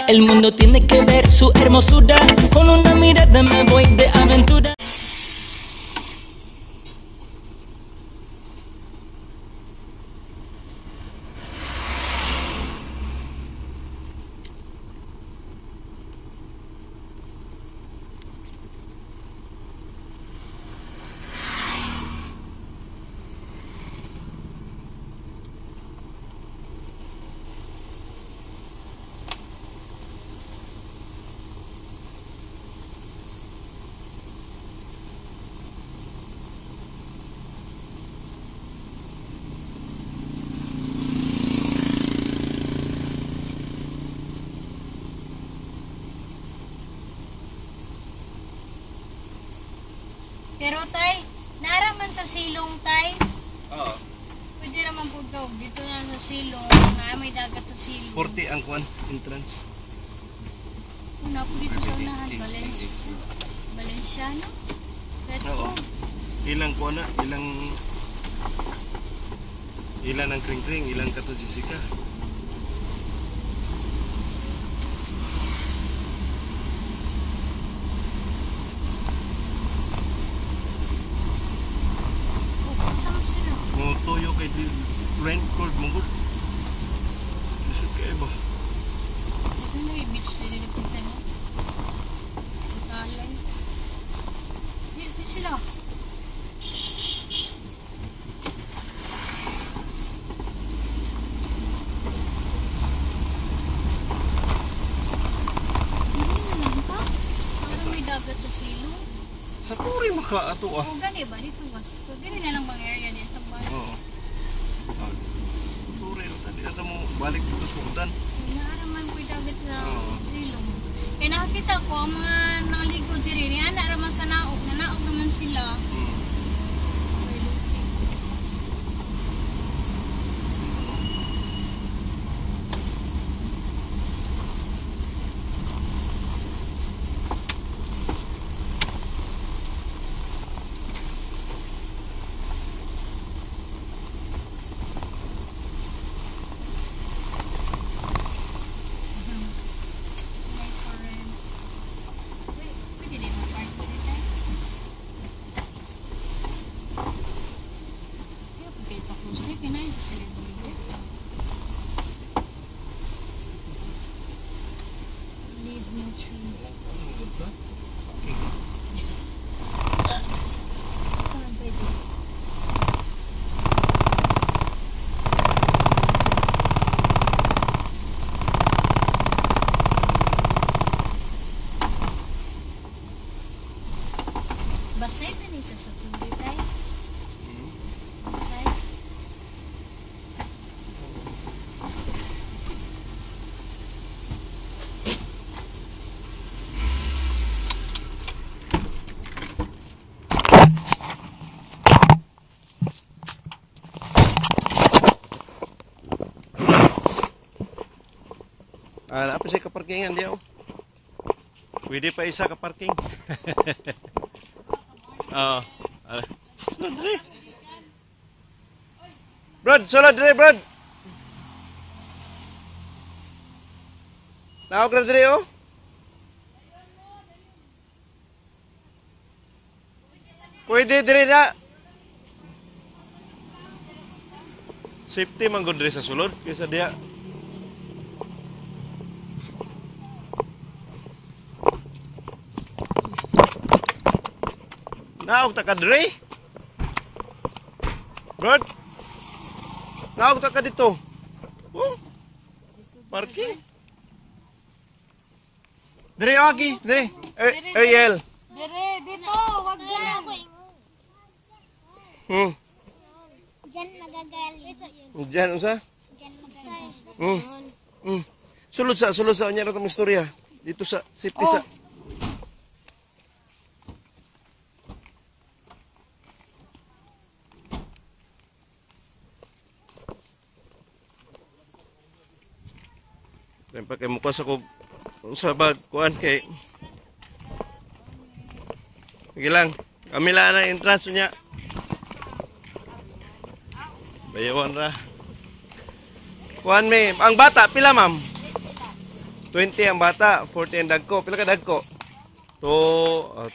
El mundo tiene que ver su hermosura. Con una mirada me voy de aventura. Pero tay, naaraman sa silong tay. Oo. Pwede naman po daw. Dito na sa silong, na may dagat sa silong. 40 ang kwan, entrance. Una po dito sa unahan, Valenciano. Oo. Ilang kwan na, ilang ang kring-kring, ilang kato Jessica. Tuyo kay di rent cold mongol. Isut kay ba? Ito na yung beach na nilipunta mo. Italan. Hindi sila. Hindi naman pa. Parang may dagat sa silong. Sa turi makaato ah. O gani ba? Dito ba? Gani na lang bang area dito ba? Oo. Turi, tadi ata mo balik dito sa udan. Naaraman ko yung dagat sa silong. Kaya nakakita ko ang mga nakaligo diri. Naaraman sa naog. Nanaog naman sila. Basay na ni sa tubig tayo. Basay. Apa sih ke parkingan dia? Pwede pa isa ka parking. Oo. Sulod dre. Brad, sulod dre, Brad. Tawag na dre, oh. Pwede dre na. Safety man gud dre sa sulod kaysa diha. Naog ta ka dre? Brad? Naog ta ka dito? Oh? Parking? Dre, Wagi, dre. Ariel. Dire, dito, wag dyan. Diyan magagalit. Diyan, usa? Diyan magagalit. Sulod sa unya na itong istorya. Dito sa safety sa... Pakai muka sa bag kuan kay gilang kami lang na entrance niya bayawan ra kuan me ang bata pila ma'am 20 ang bata, 40 ang dagko. Pila ka dagko? 2,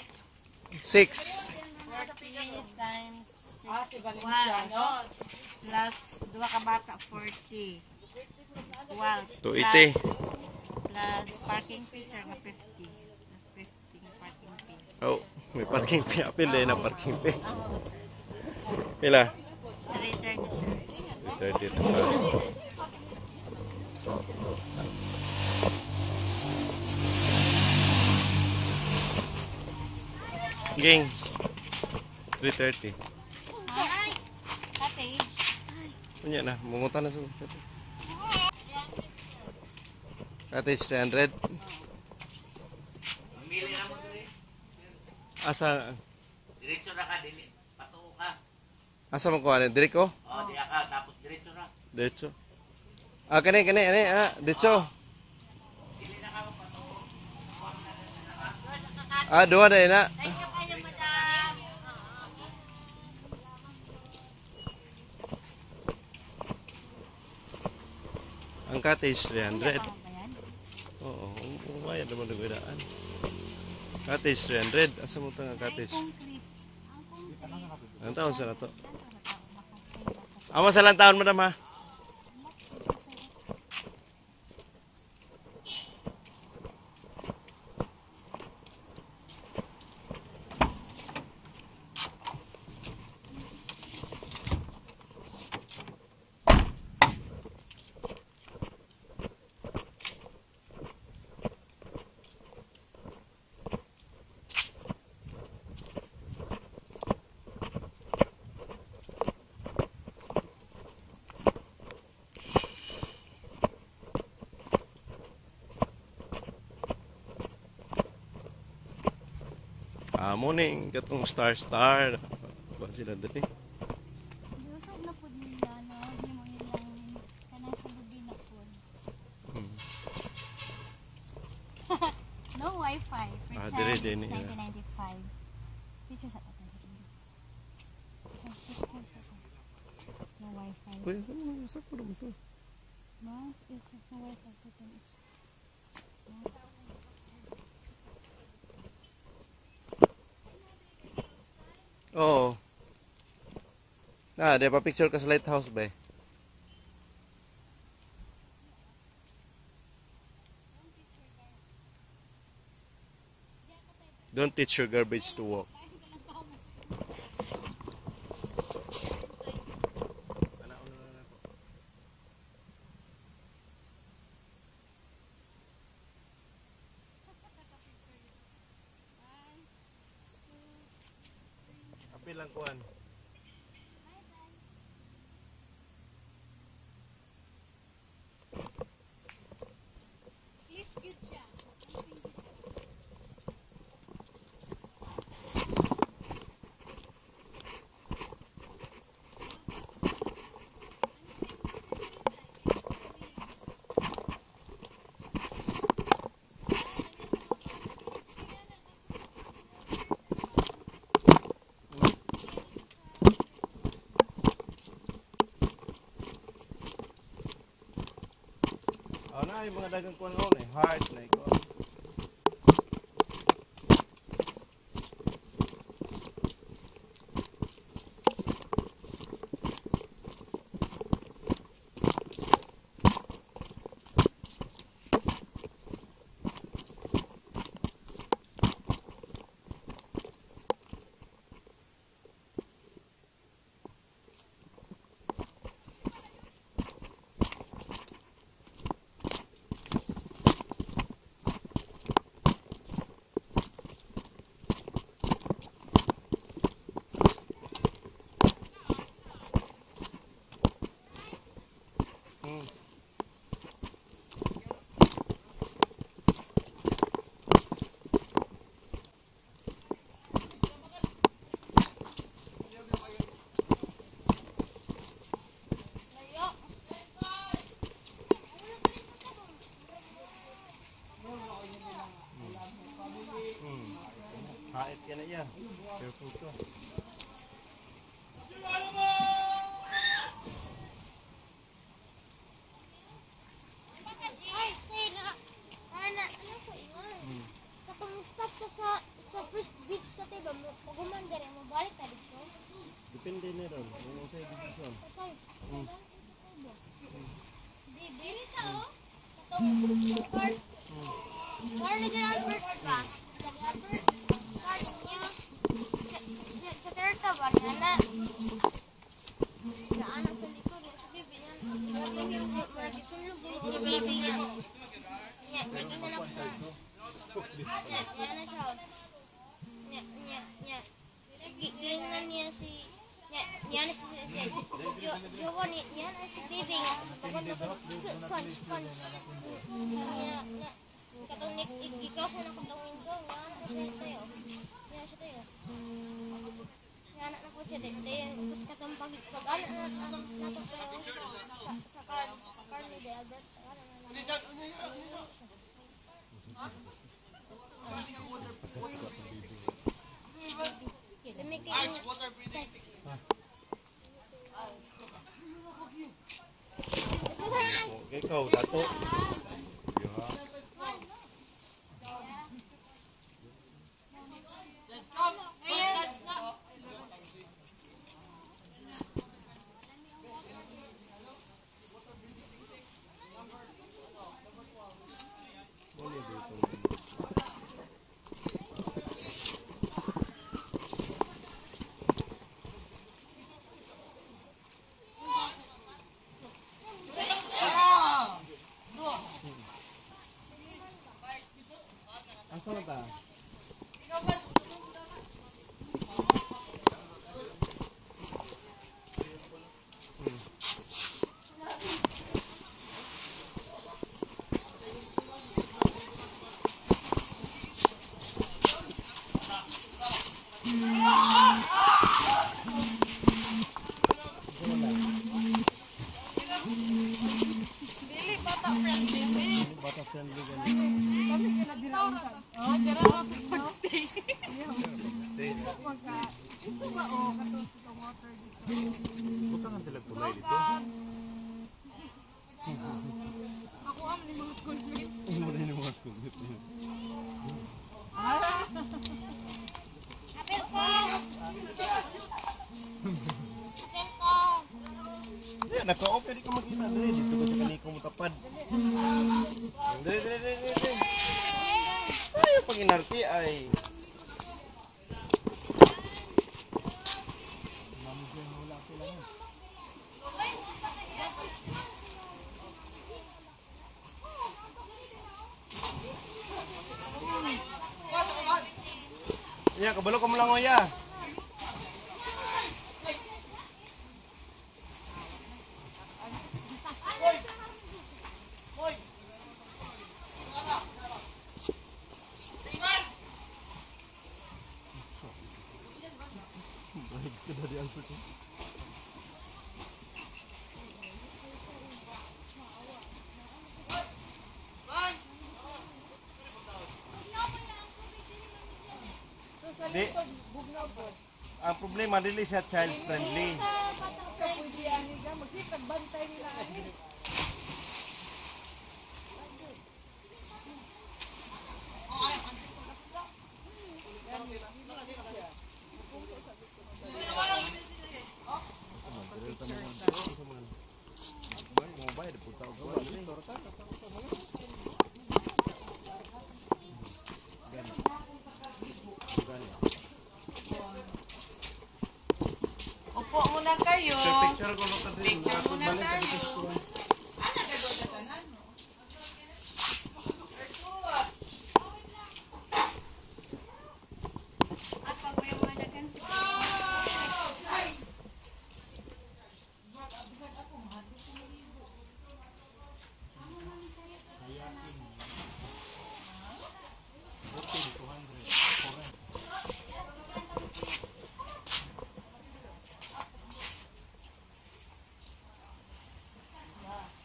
6. 40 times 61 plus 2 ka bata 40 equals 280. plus parking fee sir nga 50 plus 50 nga parking fee. Oh, may parking fee. Apil din ang parking fee. Pila? 330 sir. 30 na. Ging. 330. Ay! Cottage. Punya na, mungutan na sa cottage 300. Asa Diretso na ka, dili. Patuo ka. asa mo kuha ni Diriko? O, di ka, tapos diretso na. Diretso. Ah, kani, diretso. Ah, dua na na. Ang cottage 300. Oo, bayad naman ng gudaan. Cottage 300. Asa mo ito nga cottage? Ang taon sa na to? Amo sa lang taon, madam ha? Morning, katong star. Ba sila dati? Usog na po nila, no? Hindi mo ilang kanang sa gabi na po. No Wi-Fi. Ah, For dire, child, dire, it's yeah. 1995. Picture sa tatay. No Wi-Fi. Uy, ano, sakto naman to. No, it's no Wi-Fi. Oo. Di pa picture ka sa lighthouse ba? Don't teach your garbage to walk. Kapilang kuan. Ay, mga dagang kuan ko na heart na iko. Hait ka na yan. Careful ka. Ay, stay na. niya doon. Yung sa division. Dili ka oh. Katong card. Card ni Albert ba? Albert. Card niya. Sa terta ba na? Gaana sa likod sa bibi yan. Isa pa yung sulog yung bibi niya. Nya, kita na po. Nya na siya. Nya. Gingan niya si nya na si Jowa niya na si bibi nga sa pagod punch. Nya katong i-close na katong window nya tayo. Nya siya tayo. Nya na po siya dito katong pag-ano na sa card ni Albert. Ice water breathing. Okay, ikaw, dato. Asa ta? Bata friendly ganun. Bukan ang talag tulay dito. Ako ang mga schoolmates. Mo rin yung mga schoolmates niyo. Apel ko. Yeah, naka-off di ka makita dali dito ko sa kaniko mo tapad. Dali. Ay, pag inarti ay ya, kabalo ka mo lang oya. Di, ang problema dili siya child friendly. Upo muna kayo. Picture ko lang din. Picture muna tayo.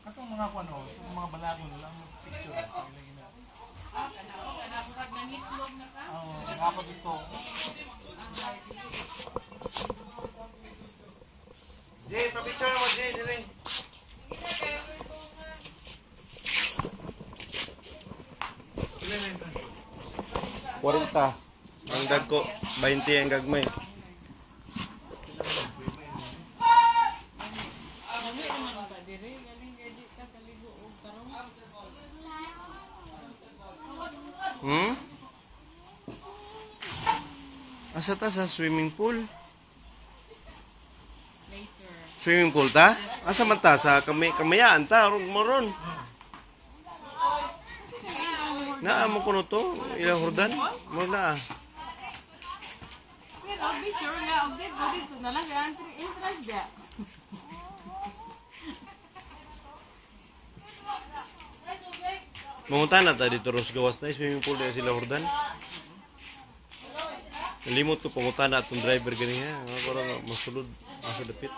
Katong mga kuno, sa mga balagon lang picture lagi na. Dapat ito. Jay, pa-picture mo Jay, dili. 40 ang dagko, 20 ang gagmay. Hmm? Asa ta sa swimming pool? Later. Swimming pool ta? Asa man ta? Sa kamayaan ta? Moron. Naamo ko no to? Ilang hurdan? Mo na. Pero be sure nga, dito na lang. Interest ba? Mamunta na ta dito Ros Gawas na swimming pool na sila hurdan. Nalimot ko pangunta na itong driver ganiya. Parang masulod. Masa dapit.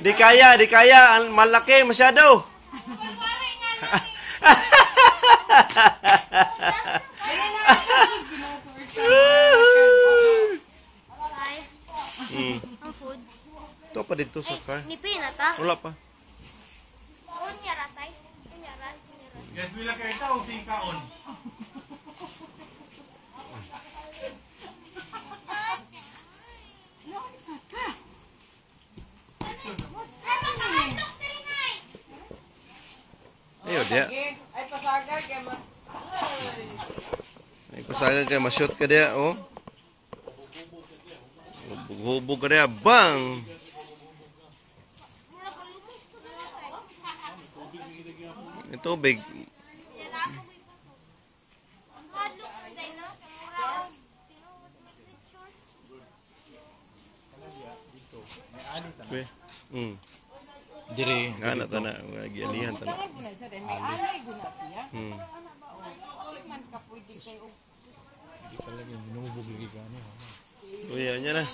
Di kaya. Malaki masyado. Ang food. Ito pa dito sa car. Nipin na ta. Wala pa. Unyara tay. Unyara. Yes, bila kayo ito, si Kaon. Ayo dia. Ay, pasaga kaya Ay pasaga kay ma-shoot ka dia, oh. Hubog ka dia, bang! Ito big. Diri. Ana ta na, gialihan ta na. may alay guna siya. Hmm. Man ka pwede kayo. Talagang minubog lagi ka ano. Uya nya na.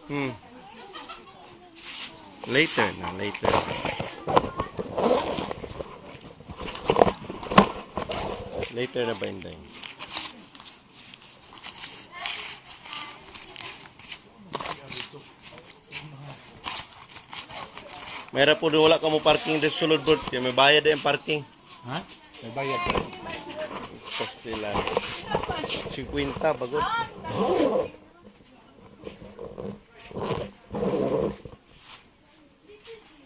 Hmm. Later na, later. Later na ba inday? Mayra po wala ka mo parking dito sulod bro. Kaya may bayad yung parking. Ha? May bayad. Pastila. 50 bagot.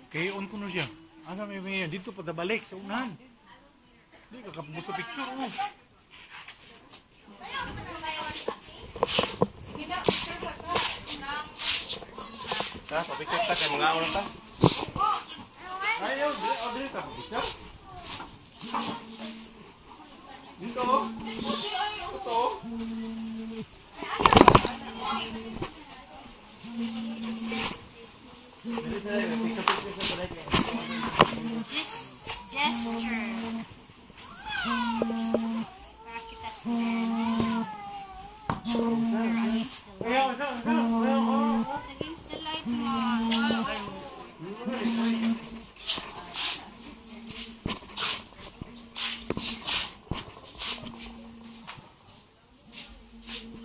Kaya on ko no siya. Asa may dito pa balik sa unahan. Di ka kapag sa picture oh. Ha, papikit ta kay mga awon ta. Ayaw, dito ka picture. Dito. Ito. Gesture. Para kita against the light. Against the light mo.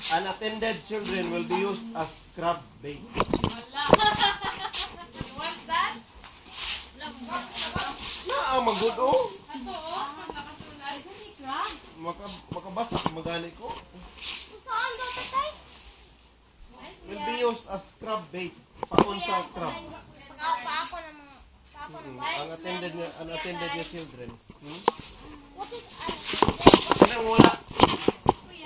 Unattended children will be used as crab bait. Na magud oh. Makabasa magali ko. Saan ba tatay? Will be used as crab bait. Paon sa crab. Pa ako ng Unattended niya children. What is Kanang wala.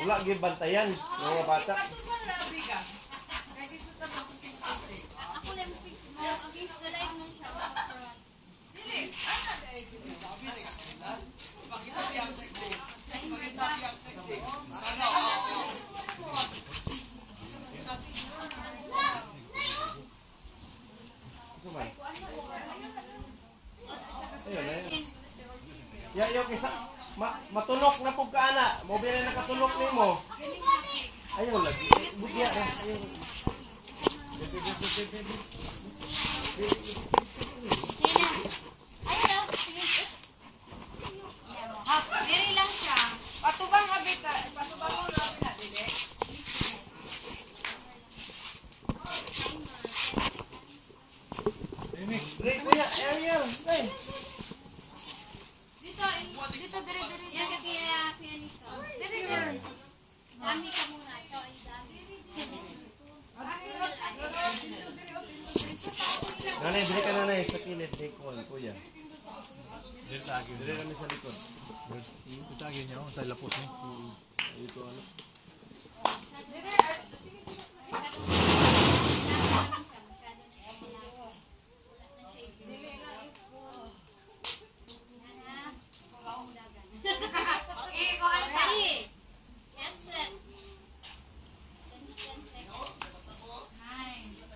Wala gyud bantayan ng mga bata. Ako lang against the light mo siya. Yo kisa matulok na pug kaana. Mo bili na katulok nimo. Ayaw lagi. Bugya ra. Ayaw. Diri lang siya. Patubang habit, patubang mo na dili. Break kuya, Ariel. Hey. Dito, diri. Yan kaya nito. Diri. Dami ka muna. Ito ay dami. Nanay, dili ka nanay sa kilid ni kuya. Dili tagi. Dili kami sa likod. Dili tagi niya oh, sa lapos ni. Dito ano.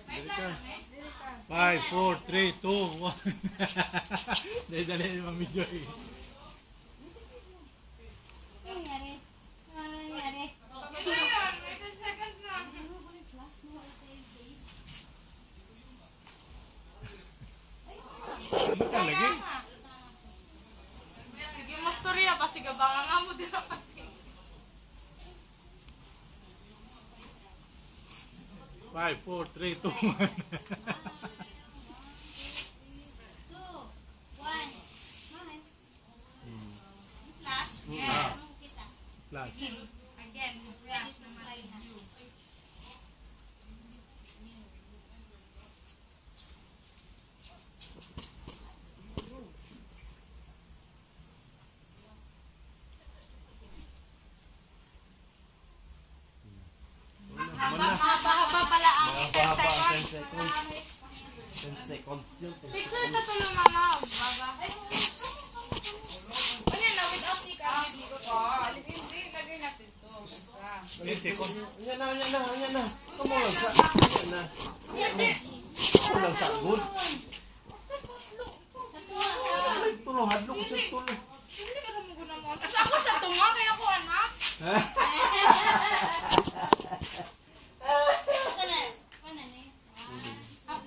Dili ka. 5, 4, 3, 2, 1. Dali, Mami Joy. Ano ka lagi? Sige mo storya, basi gabangan nga mo din ako. 5, 4, 3, 2, 1. Yes. Flash. Again, flash naman you. Haba pala ang 10 seconds. 10 seconds yun. Picture ito to yung mama. Baba. Ano na, without ika. Hindi, lagay natin to. Yan na. Kumulang sa. Yan na. Kumulang sa good. Tulo, hadlok sa tulo. Hindi ka naman guna mo. Kasi ako sa tunga, kaya ako anak.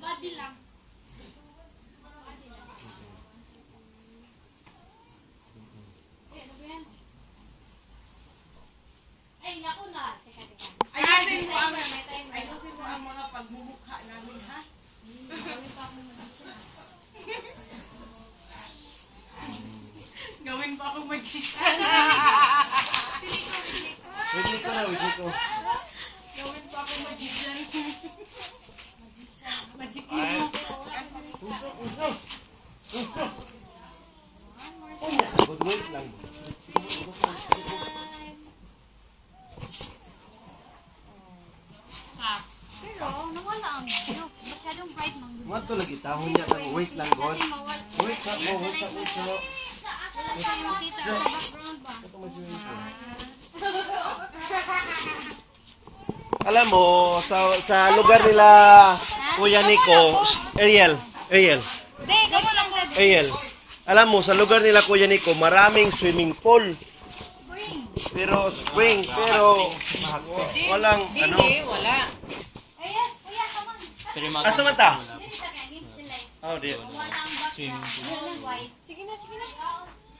Body lang. Ay, naku na. Teka. Ayusin mo ang mga pagmumukha namin, ha? Gawin pa akong magsisan. Wait ko. Gawin pa akong magsisan. Magikin mo. Good wait lang. Pero, nawala ang video. Masyadong bright ng video. Mato lagi tahon niya kang wait lang god. Kasi mawala. Wait ka mo. Kasi makita sa background ba? Alam mo, sa lugar nila Kuya Nico, Ariel. Be, gamo lang red. Ariel. Alam mo, sa lugar nila Kuya Nico, maraming swimming pool. Pero walang ano. Wala. Ayan, kuya, come on. Asa man ta? Dili sa kanya, games nila eh. Oh, di. Wala ang background. White. Sige na.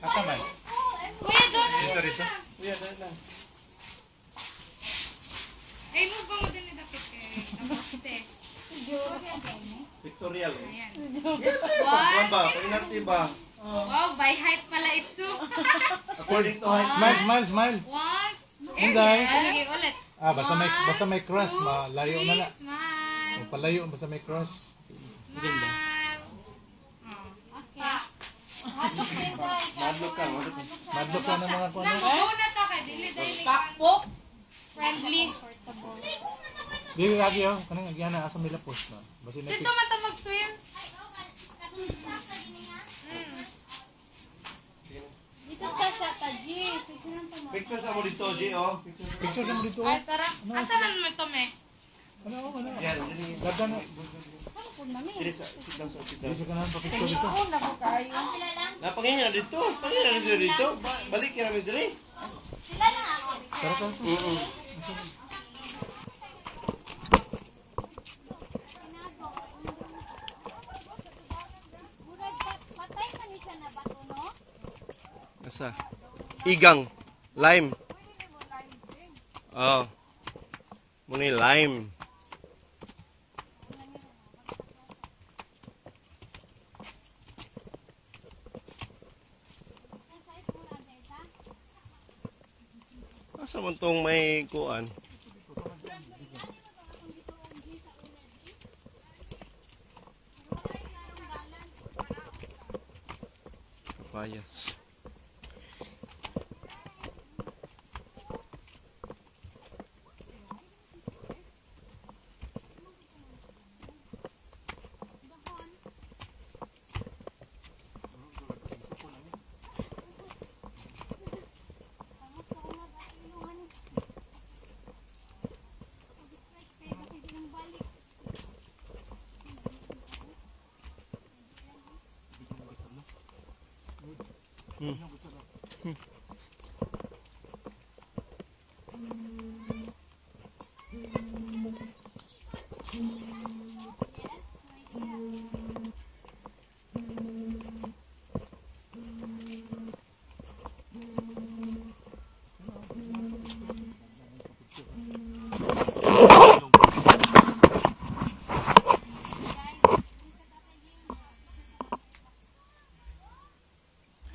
Asa man? Kuya, doon na. Dito. Kuya, dahil lang. Ay, mo ba mo din ni Dapit kay Namaste? Victorial. What? Ba, pinarty ba? Wow, by height pala ito. According to height. Smile. What? Inday. Sige, ulit. Basta may cross, malayo na na. Smile. Palayo, basta may cross. Smile. Madlok ka. Madlok sana mga kuno. Nakuha na to kay Dili Dili. Pakpok. Friendly. Dili lagi oh, kanang agyana asa may lapos na. Basta na Dito man ta mag-swim. Dito ka sa taji. Picture lang pa mo. Picture sa mo dito, G, oh. picture sa mo dito. Ay, tara. Asa man mo to, me? Ano. Yan, Dagan na. dili sa sit down. Bisa ka na pa picture dito. Sila lang. Napangin na dito. Pangin na dito. Balik ka namin diri. Sila lang ako. Tara ka. Patay ka ni siya na bato, no? Asa? Igang. Lime. Oh. Muni lime. Asa man tong may kuan? Papayas.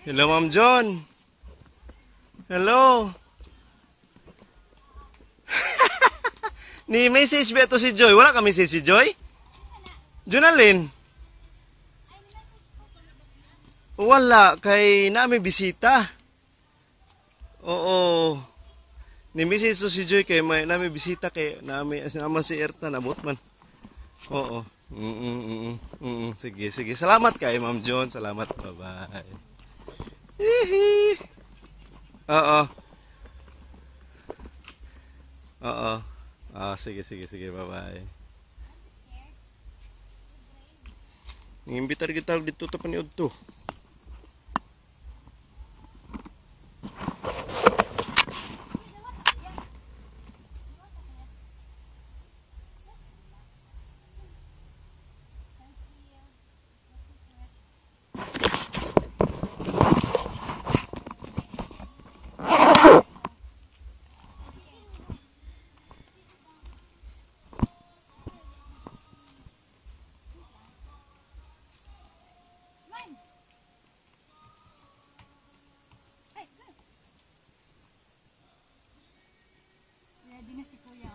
Hello, Ma'am John. Hello. Ni message ba ito si Joy? Wala ka message si Joy? Jonalyn? Wala. Kay namin bisita. Oo. Ni message to si Joy kay may namin bisita kay namin asama si Erta nabot man. Oo. Sige, sige. Salamat kay Ma'am John. Salamat. Bye-bye. Hihi. Oo. Oo. Ah, sige, sige, sige. Bye-bye. Ngimbitar kita dito ta paniud to. Ready na si Kuya.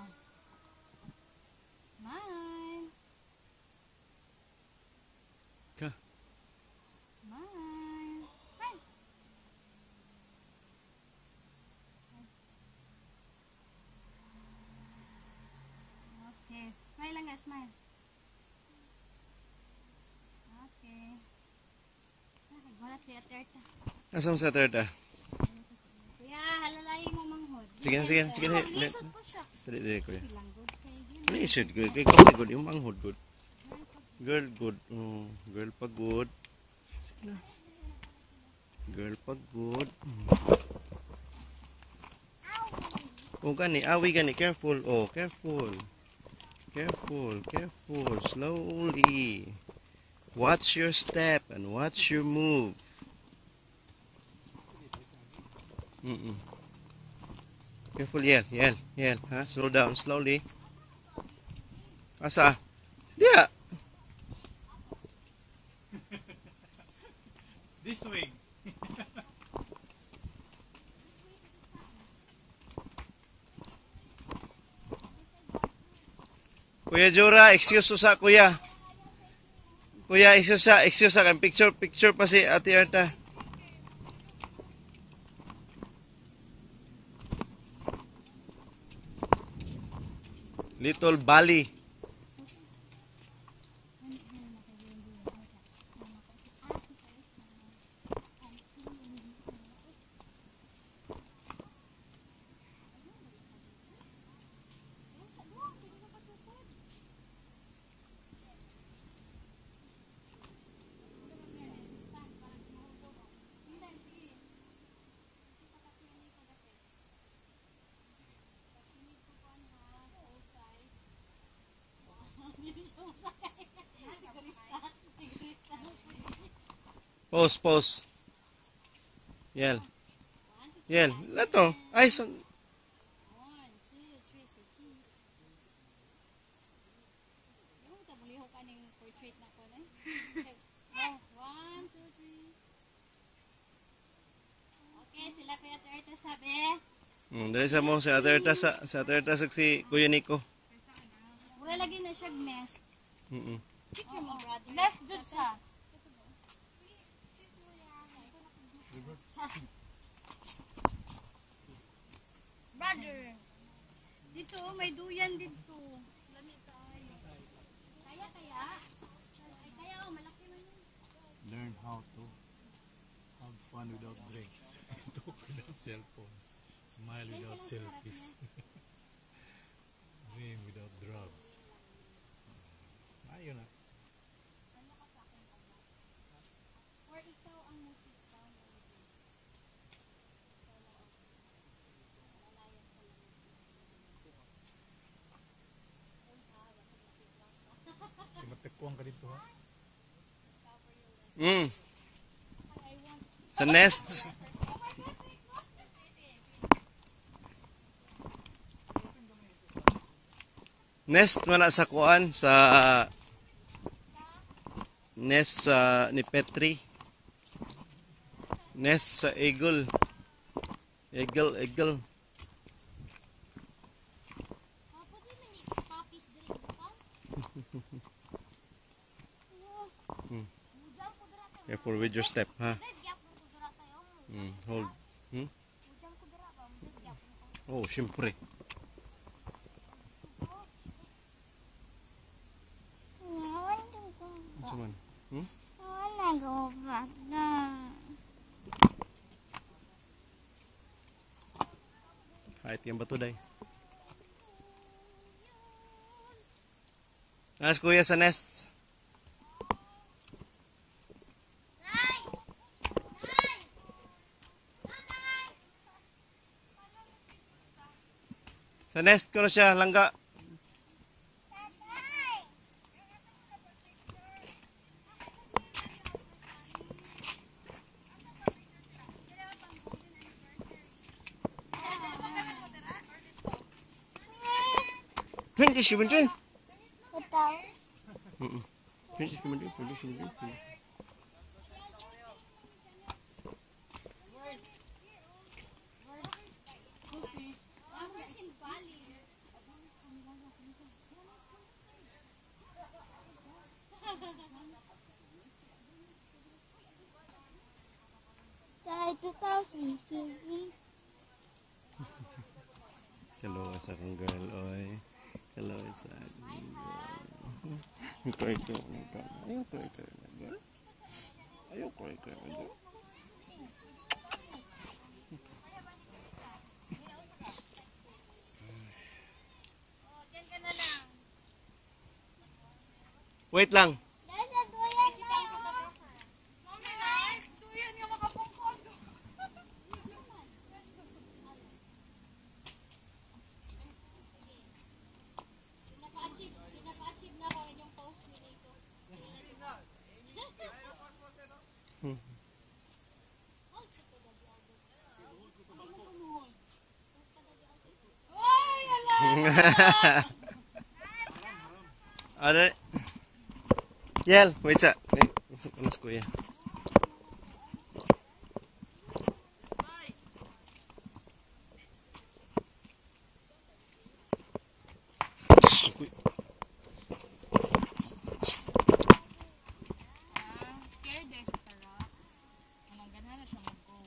Smile. Ka. Smile. Smile. Okay. Smile lang nga, smile. Okay. Gulat si Aterta. Asam sa Terta? Kuya, halalayin mo manghod. Sige, sige, sige. Lisod po siya. Dali, kuya. Langgod kay Gil. Ano isod ko? Kay kapag good, yung manghod good. Girl good. Oh, girl pa good. Sige na. Girl pa good. Oh, gani. Awi gani. Careful. Oh, careful. Careful. Careful. Slowly. Watch your step and watch your move. Careful, Yel. Yel. Yel. Ha? Slow down. Slowly. Asa? Dia. This way. Kuya Jura, excuse sa kuya. Kuya, excuse sa kan picture pa si Ate Erta. Little Bali. Pause. Yel. Lato. Ay, so... 1, 2, 3, sige. Yung tabuliho ka ng portrait na ko, eh. 1, 2, 3. Okay, sila Kuya Terta sabi. Dali sa mo sa Ate Erta sa si Kuya Nico. Wala lagi na siya nest. Picture mo, brother. Nest jud siya. oh, may duyan dito. Lami tayo. Kaya. Kaya oh, malaki man yun. Learn how to have fun without drinks. Talk without cell phones. Smile without selfies. Dream without drugs. Ayun na. Or ikaw ang musika. Si Matekuang ka dito ha? Sa nest. Nest man na sa kuan sa nest ni Petri. Nest sa eagle. Eagle. Careful with your step, ha? Hold. Oh, syempre. Ano man? Kahit yung bato day. Alas kuya sa nest. Sa nest ko na siya, langga. Hindi siya benda. Hindi siya benda. Dahil 2007. Hello sa akong girl, oy. Hello sa akong girl. Ayaw cry, girl. Ayaw cry, girl. Diyan ka na lang. Wait lang. Pinapa-achieve na ako inyong post ni Nico. Ada. Yel, wait sa. Masuk alas kuya. Scared eh siya sa rocks. Anong ganahan na siya mag-go.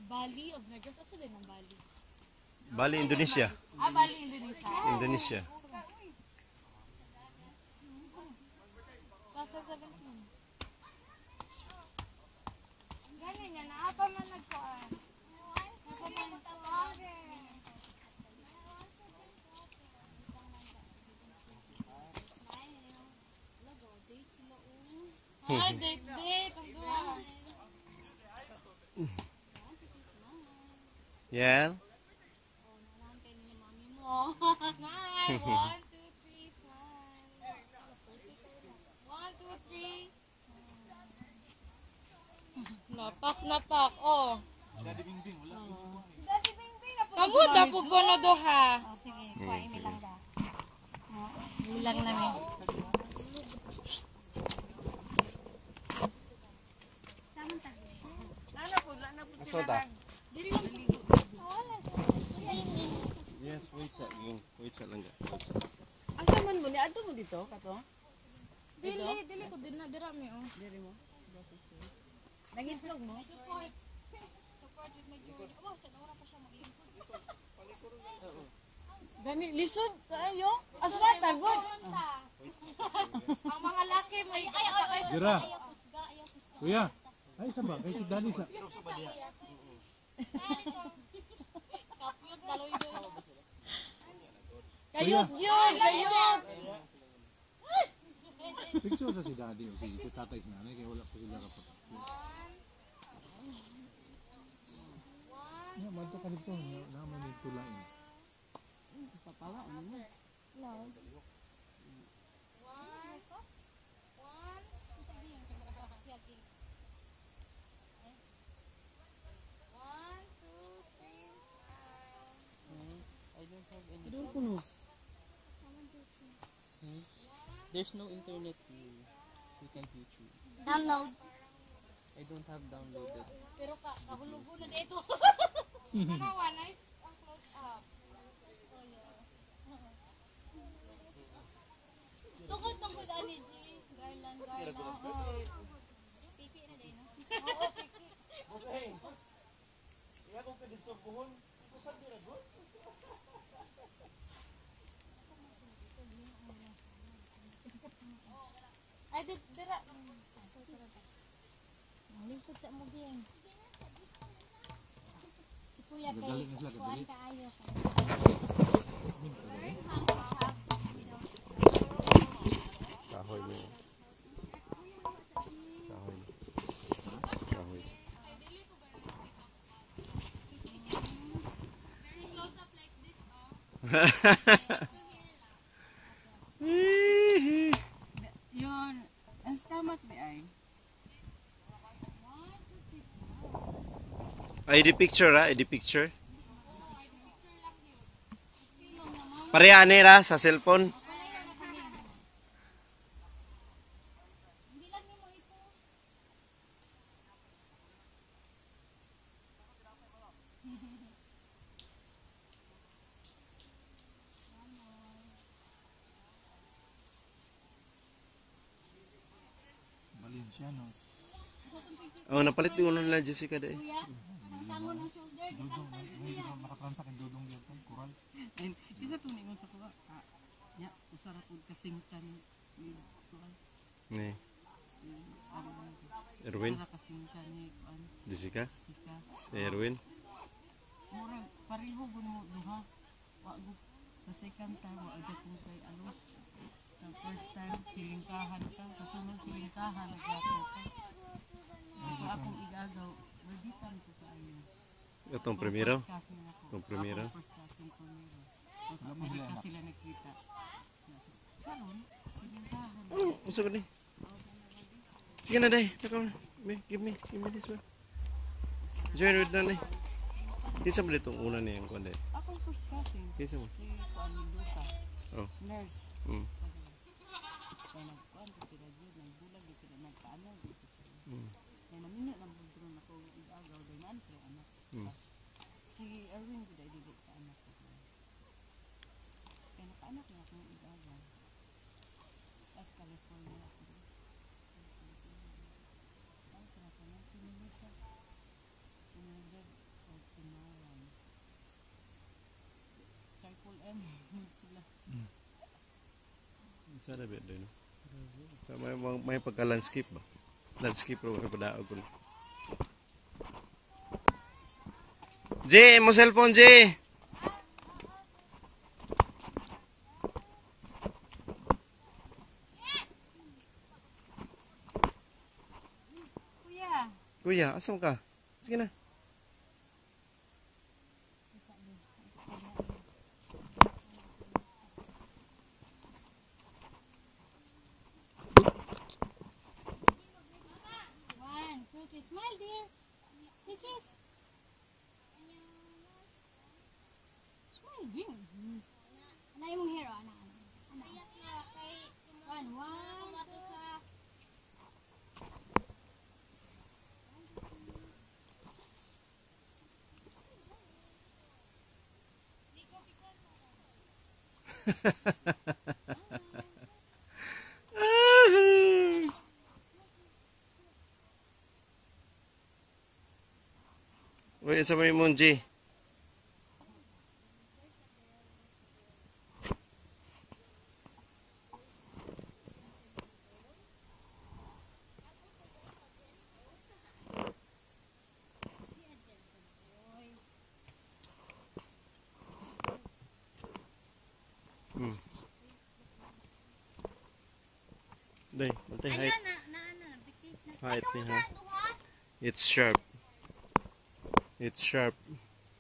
Bali of Negros. Asa din ang Bali? Bali, Indonesia. Bali, Indonesia. Indonesia. Pasal 17. Galing yan. Apa man nagkaan? Apa man nagkaan? Ay, date. Ang duwa. Yel. Nangantay ni mami mo. Smile. 1, 2, 3, smile. 1, 2, 3. Napak. Oh. Daddy Bingbing, wala. Kamu dapog ko na doha. Sige, kuha imi lang da. Bulang namin. Soda. Diri lang. Yes, wait sa lang. Asa man mo ni adto mo dito kato. Dili ko din na dira mi oh. Diri mo. Nag-vlog mo? Support with my journey. Oh, sa ora pa siya mag-iipon. Gani lisod kayo. Aswata good. Ang mga laki may sakay sa Dira. pusga, ayaw pusga. Kuya, ay sa ba? Kay si Dani sa... Kapyot daloy do. Kayot yun, kayot. Picture sa si Daddy o si tatay si nanay kaya wala pa sila kapag. Ya, manto ka dito. Naman dito lang. Papawa ano mo? I don't know. There's no internet here. We can't YouTube. Download. I don't have downloaded. Pero kahulugo na dito. Nice. Ang close up. Tungkol ani G. Garland. Pipi na din. Oo, pipi. Iya kung kadisturbuhon, kusag dira good. Ay, dira. Lingkod sa mo geng. Si Kuya kay Gagaling na sila, kuan gagaling. kaayo. Kahoy mo. Kahoy. Yun. Ang stamat ba ay? ID picture ha, ID picture. Pareha nila sa cellphone. Valencianos. Oh, napalit yung ulo nila Jessica dahil. Kuya, tangon ang shoulder. Dudong. Ngayon nakatransak yung dudong dito. Kural. And isa to ningon sa kuha. Ya, usara pud kasingtan ni kuan. Ni Si ano. Erwin, Usara kasingtan ni kuan. Jessica, Sika. Erwin. Murag pareho gud mo duha. Wa gud sa second time wa agad kung kay alos. Sa first time silingkahan ka, sa sunod silingkahan naglato ka. Wa akong igagaw, magitan ko kaayo. Itong primero. Itong Itong primero. First casting primero. Tapos Amerika sila nakita. Karon, silingkahan. Usa ba ni? Sige na day. Give me this one. Join with Nanay. Kinsa ba ditong una niyang kuan day? Akong first casting. Kinsa mo? Si Kuan Mendoza. Oh. Nurse. Mm. Kaya nagkuan ko sila dyan, nagbulag ko sila, nagkaano dito sila. Mm. Kaya naminyo ng budron ako igagaw, dahil naan sila anak. Mm. Si Erwin ko dahil dili ka anak ko. Kaya nakaanak na akong igagaw. Tapos California sila. Ano sila ko na? Pinilita. Pinilita o Sinawan. Triple M sila. Sana ba doon? Sa may pagka-landscape ba? Landscape ro may padaog ko. J, mo cellphone J. Kuya! Kuya, asam ka? Sige na. One, two, three. Smile, dear. Say cheese. Smile, dear. Ano yung hair, ana? One, two. Wait, sa may Munji. Day, bantay height. Height ni ha. It's sharp. It's sharp.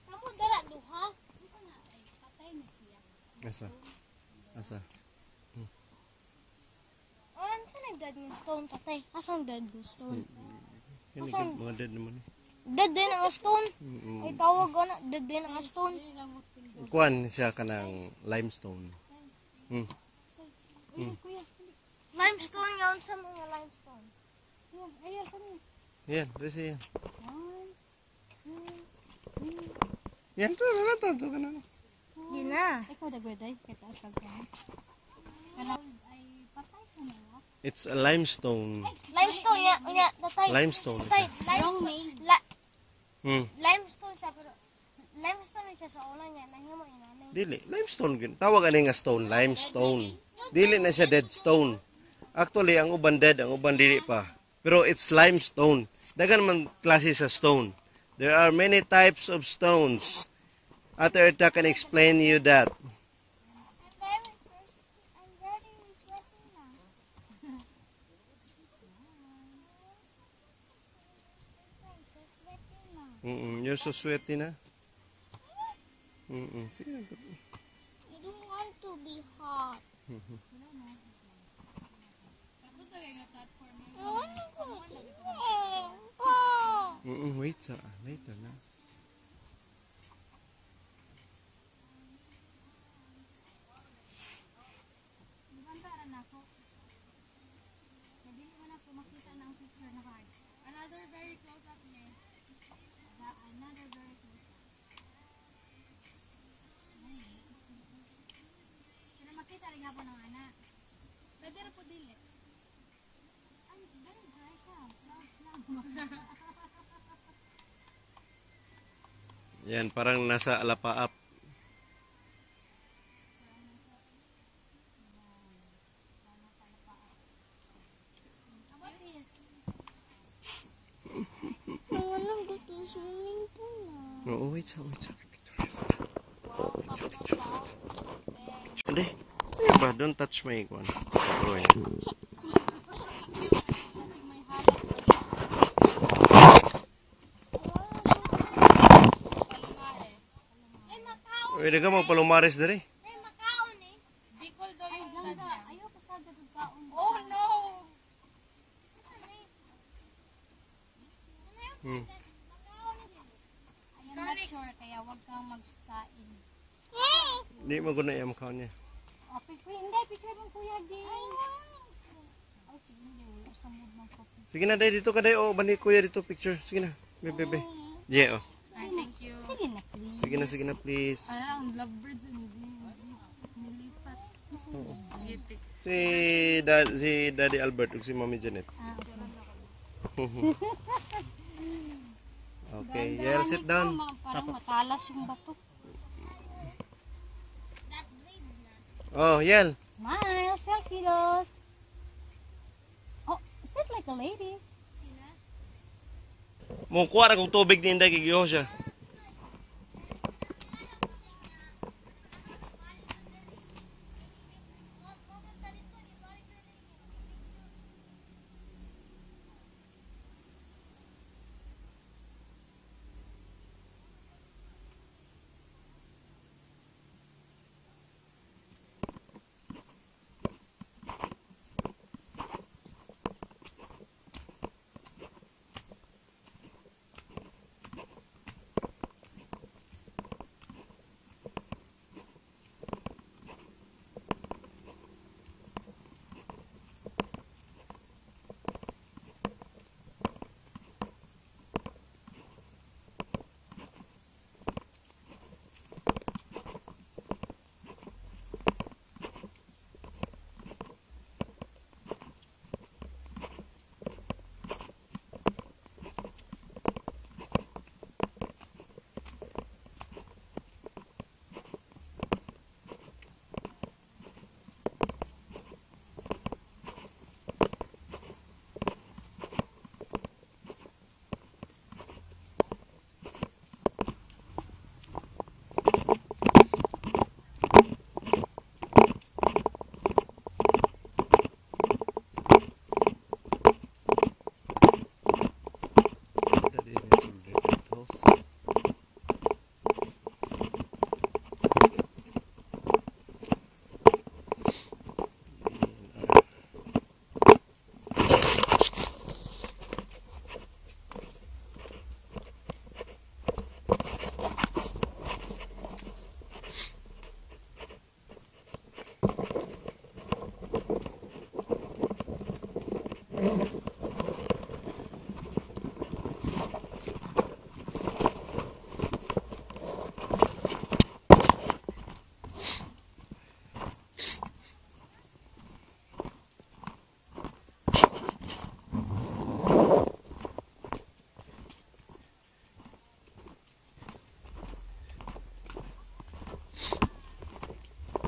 Kamu dala duha. Asa? Asa? Ano sa nagdad ng stone, tatay? Asa ang dad ng stone? Kini Asan? mga dead naman. Dad din ang stone. Ay tawag ko na, dad din ang stone. Kuan siya kanang limestone. Limestone yun sa mga limestone. Ayan, kami. Yan, resi yan. Yan, to ka na. Yun na. Ikaw dagwaday, kita asag ka. Ay patay siya na. It's a limestone. Limestone niya, tatay. Limestone. Tatay, limestone. Limestone siya, pero limestone siya sa ulan niya. Nahimo yun namin. Dili, limestone gyud. Tawag ani nga stone, limestone. Dili na siya dead stone. Actually, ang uban dead, ang uban dili pa. Pero it's limestone. Dagan man klase sa stone. There are many types of stones. Ate Erta can explain you that. I'm very sweaty now. You're so sweaty na. Sige na. You don't want to be hot. Wait sa later na. Another very close up niya. Another very close up. Pero makita rin nga po ng anak. Pwede rin po dili. Ay, very dry siya. Clouds lang. Yan, parang nasa alapaap. I wanna go to swimming pool now. Oo, wait sa. Hindi. Ano ba? Don't touch my one. Oh, yan. Pwede ka magpalumares dali. Ay, makaon eh. Bicol daw yung blood niya. Ayaw ko sa gagawin. Oh no! I'm not sure, kaya wag kang magkain. Hindi maguna yung mukha niya. Oh, hindi, picture ng kuya din. Ay, sige, hindi. Wala sa mood ng coffee. Sige na, day, dito ka, day. Oh, bani kuya dito, picture. Sige na. Bebe. Yeah, oh. Thank you. Sige na, please. Sige na, please. Ang lovebirds nilipat. Si Daddy Albert ug si Mommy Janet. Okay, Yel, sit down. Parang matalas yung bato. Oh, Yel. Smile, selfie dos. Oh, sit like a lady. Mong kuwara kung tubig ni Inday kigiho siya.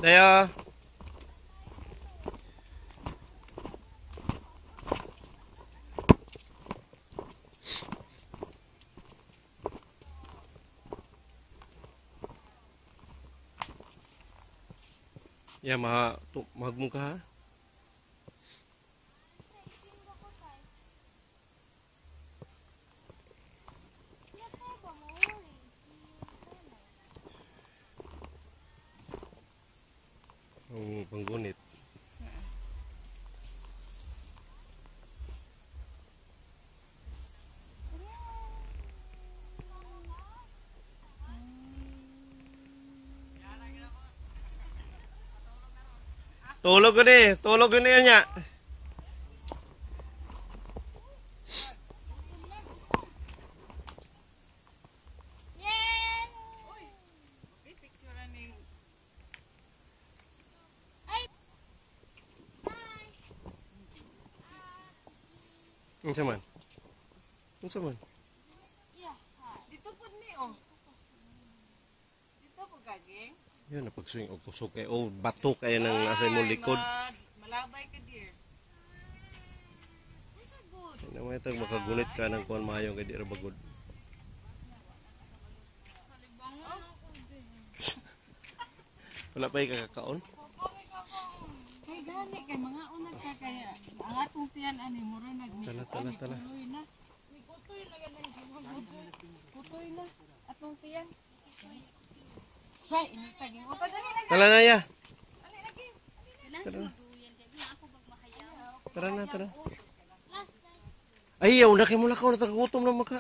Daya. Ya, mahagmong ka ha? Ang panggunit. Tulog ko na yan niya. Unsa man? Unsa man? Dito po ni, oh. Dito po, gaging. Yan, napagswing og tusok kay oh bato kay nang nasa imong likod. Malabay ka, dear. Namay tag makagunit ka ng kuan maayo kay di ra bagod. Wala pa kakakaon? Kay gani, kay mga unag ka kaya. Ang atong tiyan, ani, mura Tala. Putoy na. Putoy na. Atong tiyan. Bay, initagin mo. Padali na. Tala na ya. Tara. Tara. Ay, yaw na kay mo lakaw natagutom na maka.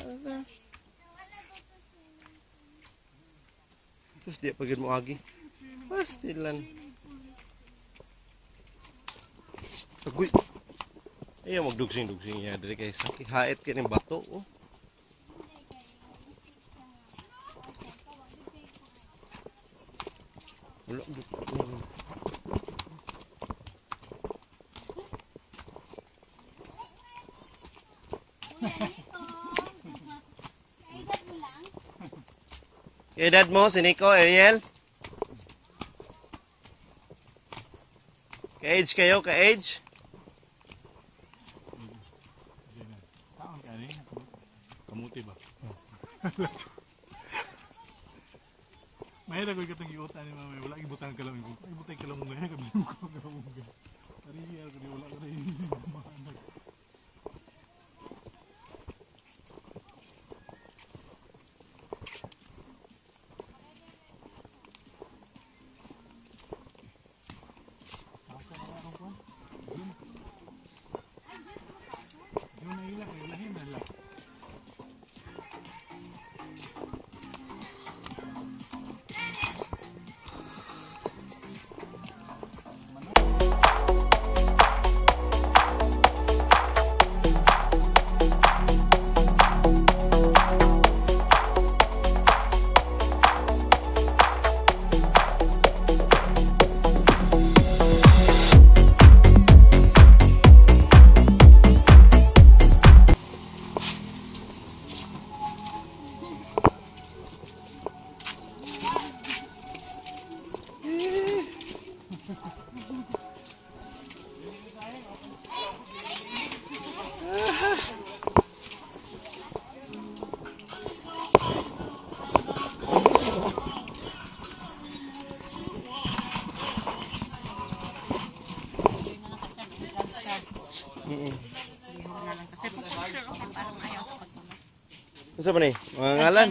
Sus di pagid mo agi. Pastilan. Agoy. Ayaw magdugsing-dugsing ya diri kay sakit hait kini bato oh. Wala edad mo si Nico, Ariel? Ka-age kayo, ka-age? Taon ka ni? Kamuti ba? Mahirap ko katong giutan ni mama. Wala gibutan ka lang. Ibutay ka lang mo ngayon. Kabilang ko ka lang mo ngayon. Ariel ko ni wala ka rin. Mahanag. Ano ba ni? Mga ngalan?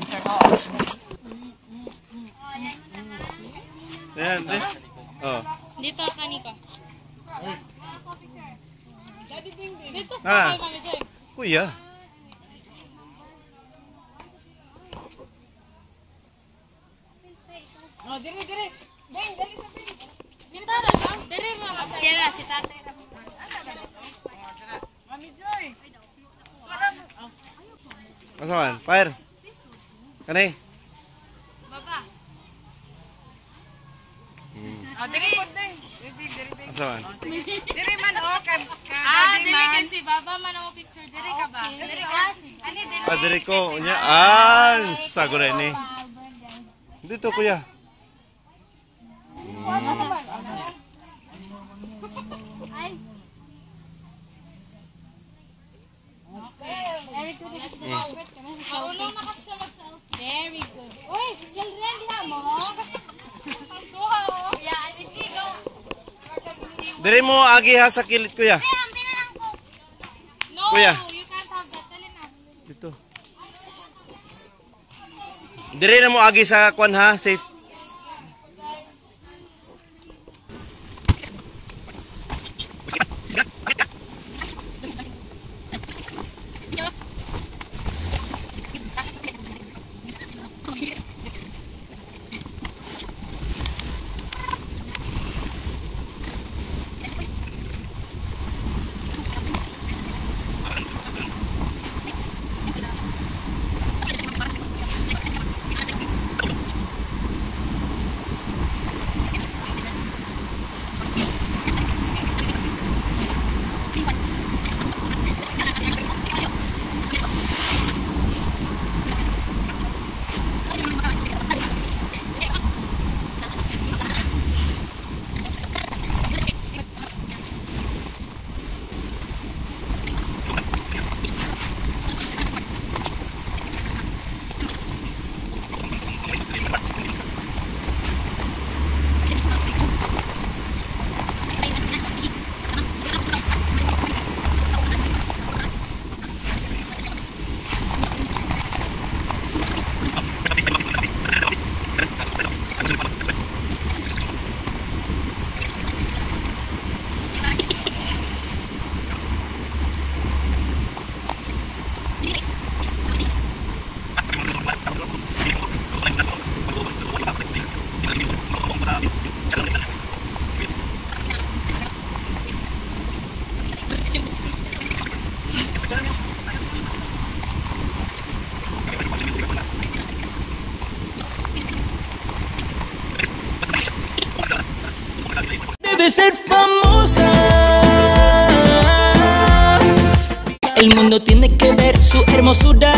Ayan, oh. Dito ka, Nico. Dito sa Ah. kay Mami Joy. Kuya. Oh, diri. Ding, dali sa diri. Dito ra ka. Diri mga sira si tatay ra. Mami Joy. Asa man? Fire. Kani? Baba. Oh, diri po ding. Diri. Asa man? Diri man oh, kay Dili kay si Baba man ang picture. Diri ka ba? Diri ka. Ani diri. Padre ko, unya. Sagura ni. Dito kuya. Pasa naman. Marunong na kasi siya mag-selfie. Very good. Uy, children, diha mo. Ang duha, oh. Yeah, alis ko. Diri mo agi ha sa kilid kuya. No, Kuya. you can't have that. Dali na. Dito. Diri na mo agi sa kwan ha, safe. Debe ser famosa. El mundo tiene que ver su hermosura.